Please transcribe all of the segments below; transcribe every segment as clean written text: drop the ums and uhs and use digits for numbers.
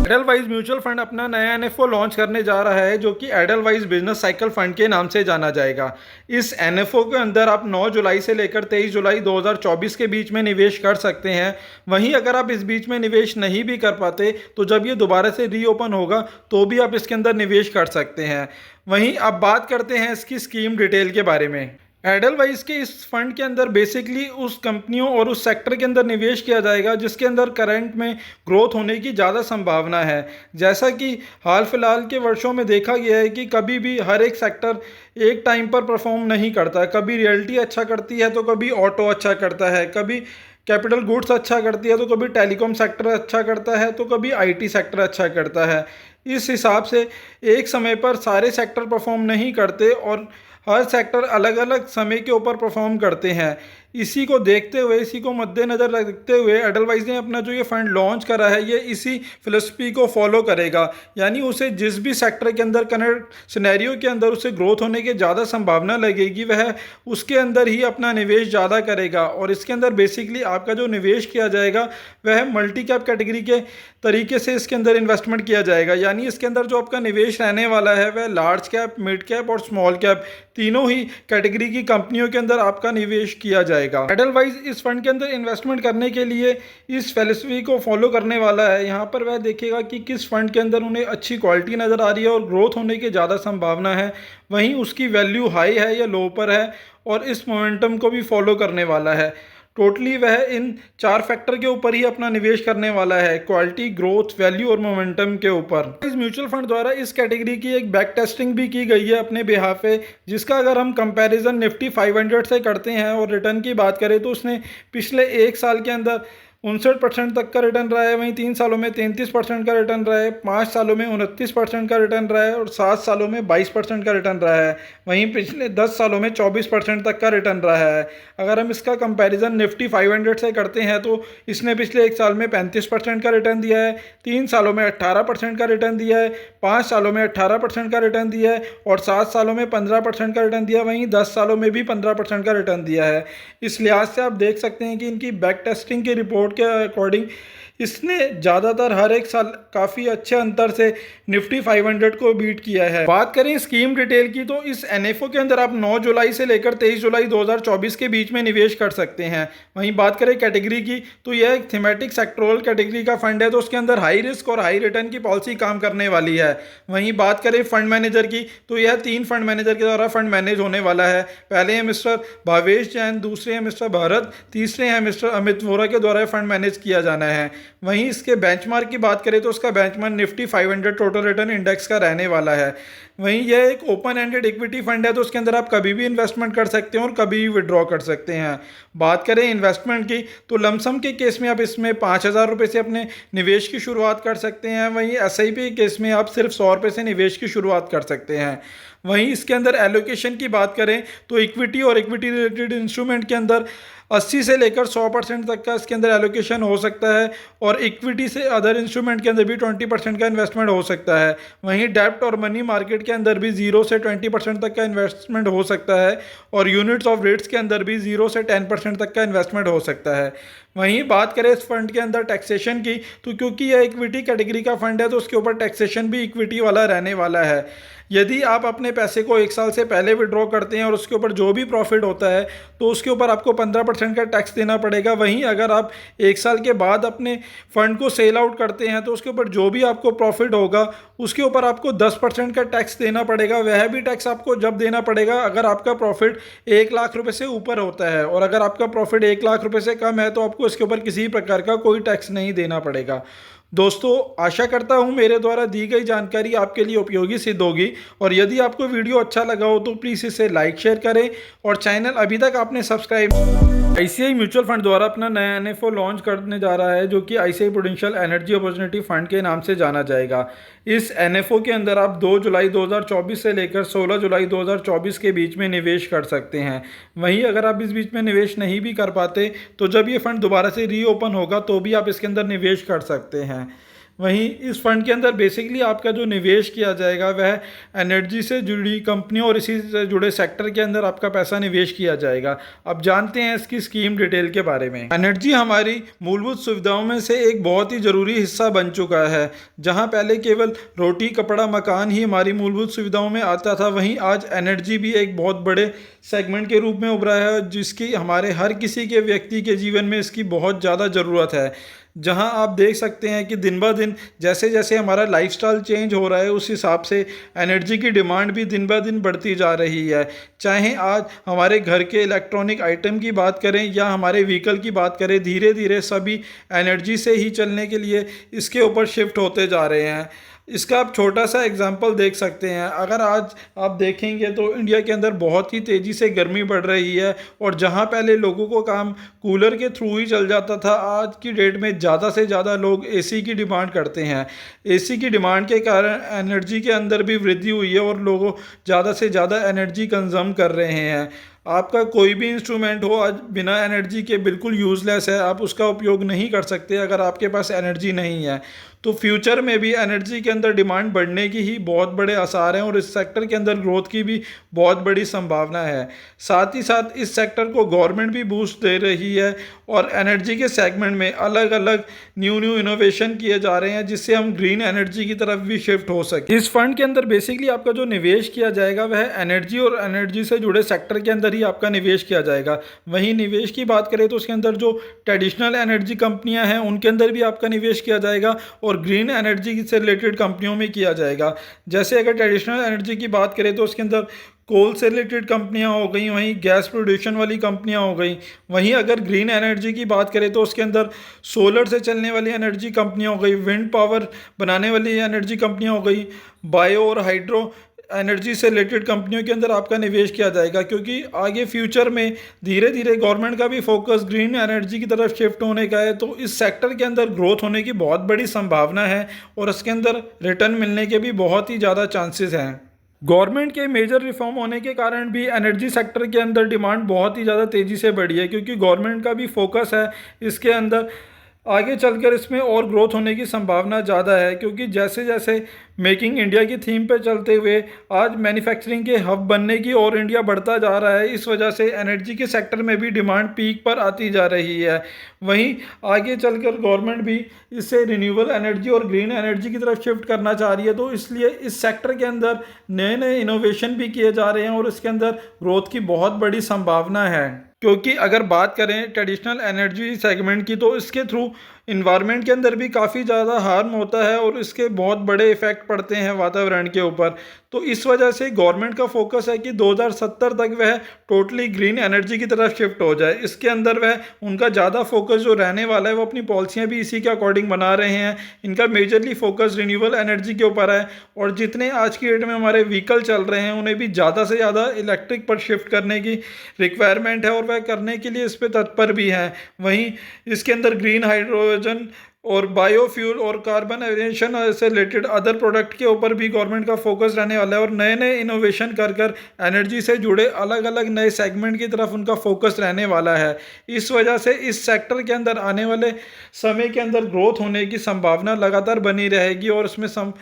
Edelweiss mutual fund अपना नया NFO launch करने जा रहा है जो कि एडलवाइज बिजनेस साइकिल फंड के नाम से जाना जाएगा। इस एनएफओ के अंदर आप 9 जुलाई से लेकर 23 जुलाई 2024 के बीच में निवेश कर सकते हैं। वहीं अगर आप इस बीच में निवेश नहीं भी कर पाते तो जब ये दोबारा से रीओपन होगा तो भी आप इसके अंदर निवेश कर सकते हैं। वहीं अब बात करते हैं इसकी स्कीम डिटेल के बारे में। एडलवाइज के इस फंड के अंदर बेसिकली उस कंपनियों और उस सेक्टर के अंदर निवेश किया जाएगा जिसके अंदर करंट में ग्रोथ होने की ज़्यादा संभावना है। जैसा कि हाल फिलहाल के वर्षों में देखा गया है कि कभी भी हर एक सेक्टर एक टाइम पर परफॉर्म नहीं करता। कभी रियल्टी अच्छा करती है तो कभी ऑटो अच्छा करता है, कभी कैपिटल गुड्स अच्छा करती है तो कभी टेलीकॉम सेक्टर अच्छा करता है तो कभी आईटी सेक्टर अच्छा करता है। इस हिसाब से एक समय पर सारे सेक्टर परफॉर्म नहीं करते और हर सेक्टर अलग अलग समय के ऊपर परफॉर्म करते हैं। इसी को देखते हुए, इसी को मद्देनज़र रखते हुए एडलवाइज ने अपना जो ये फंड लॉन्च करा है ये इसी फिलॉसफी को फॉलो करेगा। यानी उसे जिस भी सेक्टर के अंदर करंट सिनेरियो के अंदर उसे ग्रोथ होने की ज़्यादा संभावना लगेगी वह उसके अंदर ही अपना निवेश ज़्यादा करेगा। और इसके अंदर बेसिकली आपका जो निवेश किया जाएगा वह मल्टी कैप कैटेगरी के तरीके से इसके अंदर इन्वेस्टमेंट किया जाएगा। यानी इसके अंदर जो आपका निवेश रहने वाला है वह लार्ज कैप, मिड कैप और स्मॉल कैप तीनों ही कैटेगरी की कंपनियों के अंदर आपका निवेश किया जाएगा। एडलवाइज इस फंड के अंदर इन्वेस्टमेंट करने के लिए इस फिलॉसफी को फॉलो करने वाला है। यहाँ पर वह देखेगा कि किस फंड के अंदर उन्हें अच्छी क्वालिटी नज़र आ रही है और ग्रोथ होने की ज़्यादा संभावना है, वहीं उसकी वैल्यू हाई है या लो पर है, और इस मोमेंटम को भी फॉलो करने वाला है। टोटली वह इन 4 फैक्टर के ऊपर ही अपना निवेश करने वाला है, क्वालिटी, ग्रोथ, वैल्यू और मोमेंटम के ऊपर। इस म्यूचुअल फंड द्वारा इस कैटेगरी की एक बैक टेस्टिंग भी की गई है अपने बिहाफ पे, जिसका अगर हम कंपैरिजन निफ्टी 500 से करते हैं और रिटर्न की बात करें तो उसने पिछले 1 साल के अंदर 59% तक का रिटर्न रहा है, वहीं 3 सालों में 33% का रिटर्न रहा है, 5 सालों में 29% का रिटर्न रहा है और 7 सालों में 22% का रिटर्न रहा है। वहीं पिछले 10 सालों में 24% तक का रिटर्न रहा है। अगर हम इसका कंपैरिजन निफ्टी 500 से करते हैं तो इसने पिछले 1 साल में 35% का रिटर्न दिया है, 3 सालों में 18% का रिटर्न दिया है, 5 सालों में 18% का रिटर्न दिया है और 7 सालों में 15% का रिटर्न दिया, वहीं 10 सालों में भी 15% का रिटर्न दिया है। इस लिहाज से आप देख सकते हैं कि इनकी बैक टेस्टिंग की रिपोर्ट के अकॉर्डिंग इसने ज़्यादातर हर एक साल काफ़ी अच्छे अंतर से निफ्टी 500 को बीट किया है। बात करें स्कीम डिटेल की तो इस एनएफओ के अंदर आप 9 जुलाई से लेकर 23 जुलाई 2024 के बीच में निवेश कर सकते हैं। वहीं बात करें कैटेगरी की तो यह एक थीमेटिक सेक्टोरल कैटेगरी का फंड है, तो उसके अंदर हाई रिस्क और हाई रिटर्न की पॉलिसी काम करने वाली है। वहीं बात करें फंड मैनेजर की तो यह 3 फंड मैनेजर के द्वारा फंड मैनेज होने वाला है। पहले हैं मिस्टर भावेश जैन, दूसरे हैं मिस्टर भारत, तीसरे हैं मिस्टर अमित वोरा के द्वारा फंड मैनेज किया जाना है। वहीं इसके बेंचमार्क की बात करें तो उसका benchmark Nifty 500 total return index का रहने वाला है। वहीं यह एक ओपन एंडेड इक्विटी फंड है, तो उसके अंदर आप कभी भी इन्वेस्टमेंट कर सकते हैं और कभी भी विड्रॉ कर सकते हैं। बात करें इन्वेस्टमेंट की तो लमसम के केस में आप इसमें 5,000 रुपये से अपने निवेश की शुरुआत कर सकते हैं। वहीं एसआईपी के केस में आप सिर्फ 100 रुपये से निवेश की शुरुआत कर सकते हैं। वहीं इसके अंदर एलोकेशन की बात करें तो इक्विटी और इक्विटी रिलेटेड इंस्ट्रूमेंट के अंदर 80 से लेकर 100% तक का इसके अंदर एलोकेशन हो सकता है और इक्विटी से अदर इंस्ट्रूमेंट के अंदर भी 20% का इन्वेस्टमेंट हो सकता है। वहीं डेब्ट और मनी मार्केट के अंदर भी 0 से 20% तक का इन्वेस्टमेंट हो सकता है और यूनिट्स ऑफ रेट्स के अंदर भी 0 से 10% तक का इन्वेस्टमेंट हो सकता है। वहीं बात करें इस फंड के अंदर टैक्सेशन की तो क्योंकि यह इक्विटी कैटेगरी का फंड है तो उसके ऊपर टैक्सेशन भी इक्विटी वाला रहने वाला है। यदि आप अपने पैसे को 1 साल से पहले विड्रॉ करते हैं और उसके ऊपर जो भी प्रॉफिट होता है तो उसके ऊपर आपको 15% का टैक्स देना पड़ेगा। वहीं अगर आप 1 साल के बाद अपने फंड को सेल आउट करते हैं तो उसके ऊपर जो भी आपको प्रॉफिट होगा उसके ऊपर आपको 10% का टैक्स देना पड़ेगा। वह भी टैक्स आपको जब देना पड़ेगा अगर आपका प्रॉफिट 1 लाख रुपए से ऊपर होता है, और अगर आपका प्रॉफिट 1 लाख रुपए से कम है तो आपको इसके ऊपर किसी प्रकार का कोई टैक्स नहीं देना पड़ेगा। दोस्तों, आशा करता हूं मेरे द्वारा दी गई जानकारी आपके लिए उपयोगी सिद्ध होगी, और यदि आपको वीडियो अच्छा लगा हो तो प्लीज़ इसे लाइक शेयर करें और चैनल अभी तक आपने सब्सक्राइब। आईसीआई म्यूचुअल फंड द्वारा अपना नया एनएफओ लॉन्च करने जा रहा है जो कि ICI prudential energy opportunity fund के नाम से जाना जाएगा। इस एनएफओ के अंदर आप 2 जुलाई 2024 से लेकर 16 जुलाई 2024 के बीच में निवेश कर सकते हैं। वहीं अगर आप इस बीच में निवेश नहीं भी कर पाते तो जब ये फंड दोबारा से रीओपन होगा तो भी आप इसके अंदर निवेश कर सकते हैं। वहीं इस फंड के अंदर बेसिकली आपका जो निवेश किया जाएगा वह एनर्जी से जुड़ी कंपनियों और इसी से जुड़े सेक्टर के अंदर आपका पैसा निवेश किया जाएगा। अब जानते हैं इसकी स्कीम डिटेल के बारे में। एनर्जी हमारी मूलभूत सुविधाओं में से एक बहुत ही ज़रूरी हिस्सा बन चुका है। जहां पहले केवल रोटी कपड़ा मकान ही हमारी मूलभूत सुविधाओं में आता था, वहीं आज एनर्जी भी एक बहुत बड़े सेगमेंट के रूप में उभरा है, जिसकी हमारे हर किसी के व्यक्ति के जीवन में इसकी बहुत ज़्यादा ज़रूरत है। जहां आप देख सकते हैं कि दिन ब दिन जैसे जैसे हमारा लाइफस्टाइल चेंज हो रहा है, उस हिसाब से एनर्जी की डिमांड भी दिन ब दिन बढ़ती जा रही है। चाहे आज हमारे घर के इलेक्ट्रॉनिक आइटम की बात करें या हमारे व्हीकल की बात करें, धीरे धीरे सभी एनर्जी से ही चलने के लिए इसके ऊपर शिफ्ट होते जा रहे हैं। इसका आप छोटा सा एग्जांपल देख सकते हैं। अगर आज आप देखेंगे तो इंडिया के अंदर बहुत ही तेज़ी से गर्मी बढ़ रही है, और जहां पहले लोगों को काम कूलर के थ्रू ही चल जाता था, आज की डेट में ज़्यादा से ज़्यादा लोग एसी की डिमांड करते हैं। एसी की डिमांड के कारण एनर्जी के अंदर भी वृद्धि हुई है और लोग ज़्यादा से ज़्यादा एनर्जी कंज्यूम कर रहे हैं। आपका कोई भी इंस्ट्रूमेंट हो आज बिना एनर्जी के बिल्कुल यूज़लेस है, आप उसका उपयोग नहीं कर सकते अगर आपके पास एनर्जी नहीं है। तो फ्यूचर में भी एनर्जी के अंदर डिमांड बढ़ने की ही बहुत बड़े आसार हैं, और इस सेक्टर के अंदर ग्रोथ की भी बहुत बड़ी संभावना है। साथ ही साथ इस सेक्टर को गवर्नमेंट भी बूस्ट दे रही है, और एनर्जी के सेगमेंट में अलग अलग न्यू इनोवेशन किए जा रहे हैं, जिससे हम ग्रीन एनर्जी की तरफ भी शिफ्ट हो सके। इस फंड के अंदर बेसिकली आपका जो निवेश किया जाएगा वह एनर्जी और एनर्जी से जुड़े सेक्टर के अंदर ही आपका निवेश किया जाएगा। वहीं निवेश की बात करें तो उसके अंदर जो ट्रेडिशनल एनर्जी कंपनियां हैं उनके अंदर भी आपका निवेश किया जाएगा, और ग्रीन एनर्जी से रिलेटेड कंपनियों में किया जाएगा। जैसे अगर ट्रेडिशनल एनर्जी की बात करें तो उसके अंदर कोल से रिलेटेड कंपनियां हो गई, वहीं गैस प्रोडक्शन वाली कंपनियां हो गई। वहीं अगर ग्रीन एनर्जी की बात करें तो उसके अंदर सोलर से चलने वाली एनर्जी कंपनियां हो गई, विंड पावर बनाने वाली एनर्जी कंपनियां हो गई, बायो और हाइड्रो एनर्जी से रिलेटेड कंपनियों के अंदर आपका निवेश किया जाएगा। क्योंकि आगे फ्यूचर में धीरे धीरे गवर्नमेंट का भी फोकस ग्रीन एनर्जी की तरफ शिफ्ट होने का है, तो इस सेक्टर के अंदर ग्रोथ होने की बहुत बड़ी संभावना है, और इसके अंदर रिटर्न मिलने के भी बहुत ही ज़्यादा चांसेस हैं। गवर्नमेंट के मेजर रिफॉर्म होने के कारण भी एनर्जी सेक्टर के अंदर डिमांड बहुत ही ज़्यादा तेज़ी से बढ़ी है, क्योंकि गवर्नमेंट का भी फोकस है इसके अंदर। आगे चलकर इसमें और ग्रोथ होने की संभावना ज़्यादा है, क्योंकि जैसे जैसे मेकिंग इंडिया की थीम पे चलते हुए आज मैन्युफैक्चरिंग के हब बनने की और इंडिया बढ़ता जा रहा है, इस वजह से एनर्जी के सेक्टर में भी डिमांड पीक पर आती जा रही है। वहीं आगे चलकर गवर्नमेंट भी इससे रिन्यूएबल एनर्जी और ग्रीन एनर्जी की तरफ शिफ्ट करना चाह रही है, तो इसलिए इस सेक्टर के अंदर नए नए इनोवेशन भी किए जा रहे हैं, और इसके अंदर ग्रोथ की बहुत बड़ी संभावना है। क्योंकि अगर बात करें ट्रेडिशनल एनर्जी सेगमेंट की, तो इसके थ्रू इन्वायरमेंट के अंदर भी काफ़ी ज़्यादा हार्म होता है, और इसके बहुत बड़े इफ़ेक्ट पड़ते हैं वातावरण के ऊपर। तो इस वजह से गवर्नमेंट का फोकस है कि 2070 तक वह टोटली ग्रीन एनर्जी की तरफ शिफ्ट हो जाए। इसके अंदर वह उनका ज़्यादा फोकस जो रहने वाला है, वो अपनी पॉलिसियाँ भी इसी के अकॉर्डिंग बना रहे हैं। इनका मेजरली फोकस रिन्यूएबल एनर्जी के ऊपर है, और जितने आज की डेट में हमारे व्हीकल चल रहे हैं उन्हें भी ज़्यादा से ज़्यादा इलेक्ट्रिक पर शिफ्ट करने की रिक्वायरमेंट है, और वह करने के लिए इस पर तत्पर भी हैं। वहीं इसके अंदर ग्रीन हाइड्रोजन और बायोफ्यूल और कार्बन एविएशन से रिलेटेड अदर प्रोडक्ट के ऊपर भी गवर्नमेंट का फोकस रहने वाला है, और नए नए इनोवेशन कर कर एनर्जी से जुड़े अलग अलग नए सेगमेंट की तरफ उनका फोकस रहने वाला है। इस वजह से इस सेक्टर के अंदर आने वाले समय के अंदर ग्रोथ होने की संभावना लगातार बनी रहेगी, और इसमें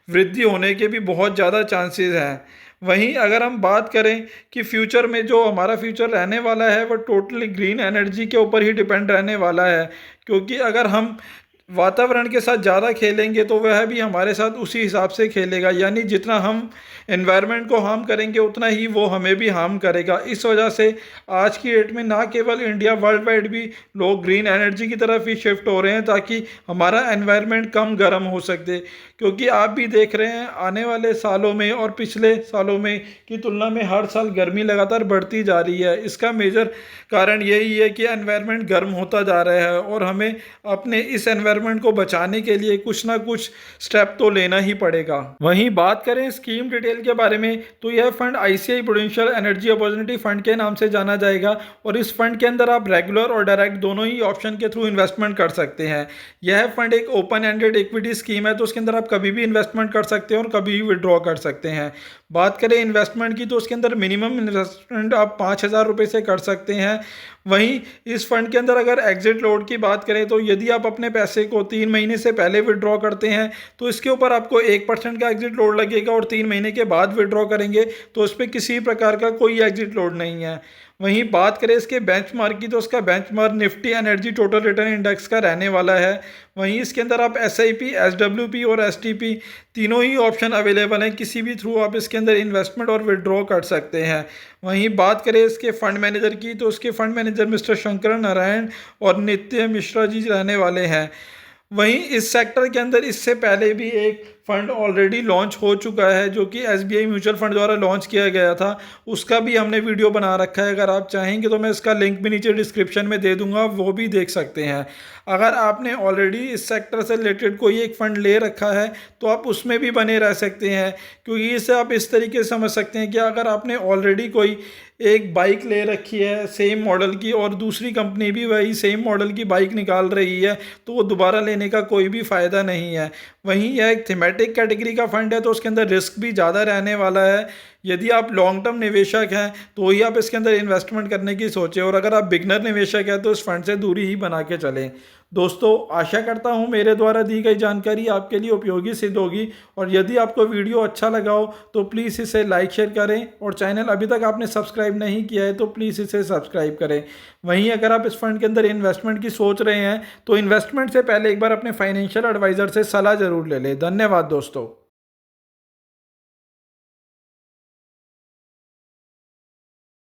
वृद्धि होने के भी बहुत ज़्यादा चांसेस हैं। वहीं अगर हम बात करें कि फ्यूचर में जो हमारा फ्यूचर रहने वाला है वह टोटली ग्रीन एनर्जी के ऊपर ही डिपेंड रहने वाला है, क्योंकि अगर हम वातावरण के साथ ज़्यादा खेलेंगे तो वह भी हमारे साथ उसी हिसाब से खेलेगा, यानी जितना हम एनवायरनमेंट को हार्म करेंगे उतना ही वो हमें भी हार्म करेगा। इस वजह से आज की डेट में ना केवल इंडिया, वर्ल्ड वाइड भी लोग ग्रीन एनर्जी की तरफ ही शिफ्ट हो रहे हैं, ताकि हमारा एनवायरनमेंट कम गर्म हो सके। क्योंकि आप भी देख रहे हैं आने वाले सालों में और पिछले सालों में की तुलना में हर साल गर्मी लगातार बढ़ती जा रही है। इसका मेजर कारण यही है कि एनवायरनमेंट गर्म होता जा रहा है, और हमें अपने इस एनवायरनमेंट को बचाने के लिए कुछ ना कुछ स्टेप तो लेना ही पड़ेगा। वहीं बात करें स्कीम डिटेल के बारे में, तो यह fund ICI prudential energy opportunity fund के नाम से जाना जाएगा, और इस फंड के अंदर आप रेगुलर और डायरेक्ट दोनों ही ऑप्शन के थ्रू इन्वेस्टमेंट कर सकते हैं। यह फंड एक ओपन एंडेड इक्विटी स्कीम है, तो उसके अंदर आप कभी भी इन्वेस्टमेंट कर सकते हैं और कभी भी विड्रॉ कर सकते हैं। बात करें इन्वेस्टमेंट की तो उसके अंदर मिनिमम इन्वेस्टमेंट आप 5,000 रुपये से कर सकते हैं। वहीं इस फंड के अंदर अगर एग्जिट लोड की बात करें तो यदि आप अपने पैसे को 3 महीने से पहले विड्रॉ करते हैं तो इसके ऊपर आपको 1% का एग्जिट लोड लगेगा, और 3 महीने के बाद विड्रॉ करेंगे तो उस पर किसी प्रकार का कोई एग्जिट लोड नहीं है। वहीं बात करें इसके बेंचमार्क की तो उसका benchmark Nifty energy total return index का रहने वाला है। वहीं इसके अंदर आप SIP, SWP और STP तीनों ही ऑप्शन अवेलेबल हैं, किसी भी थ्रू आप इसके अंदर इन्वेस्टमेंट और विड्रॉ कर सकते हैं। वहीं बात करें इसके फंड मैनेजर की तो उसके fund manager mister Shankar Narayan और नित्य मिश्रा जी रहने वाले हैं। वहीं इस सेक्टर के अंदर इससे पहले भी एक फंड ऑलरेडी लॉन्च हो चुका है जो कि SBI म्यूचुअल फंड द्वारा लॉन्च किया गया था, उसका भी हमने वीडियो बना रखा है। अगर आप चाहेंगे तो मैं इसका लिंक भी नीचे डिस्क्रिप्शन में दे दूंगा, वो भी देख सकते हैं। अगर आपने ऑलरेडी इस सेक्टर से रिलेटेड कोई एक फ़ंड ले रखा है तो आप उसमें भी बने रह सकते हैं, क्योंकि इसे आप इस तरीके से समझ सकते हैं कि अगर आपने ऑलरेडी कोई एक बाइक ले रखी है सेम मॉडल की और दूसरी कंपनी भी वही सेम मॉडल की बाइक निकाल रही है तो वो दोबारा लेने का कोई भी फ़ायदा नहीं है। वहीं यह एक थीमेटिक कैटेगरी का फंड है तो उसके अंदर रिस्क भी ज़्यादा रहने वाला है। यदि आप लॉन्ग टर्म निवेशक हैं तो ही आप इसके अंदर इन्वेस्टमेंट करने की सोचें, और अगर आप बिगनर निवेशक हैं तो इस फंड से दूरी ही बना के चलें। दोस्तों, आशा करता हूं मेरे द्वारा दी गई जानकारी आपके लिए उपयोगी सिद्ध होगी, और यदि आपको वीडियो अच्छा लगा हो तो प्लीज़ इसे लाइक शेयर करें, और चैनल अभी तक आपने सब्सक्राइब नहीं किया है तो प्लीज़ इसे सब्सक्राइब करें। वहीं अगर आप इस फंड के अंदर इन्वेस्टमेंट की सोच रहे हैं तो इन्वेस्टमेंट से पहले एक बार अपने फाइनेंशियल एडवाइज़र से सलाह ज़रूर ले लें। धन्यवाद दोस्तों।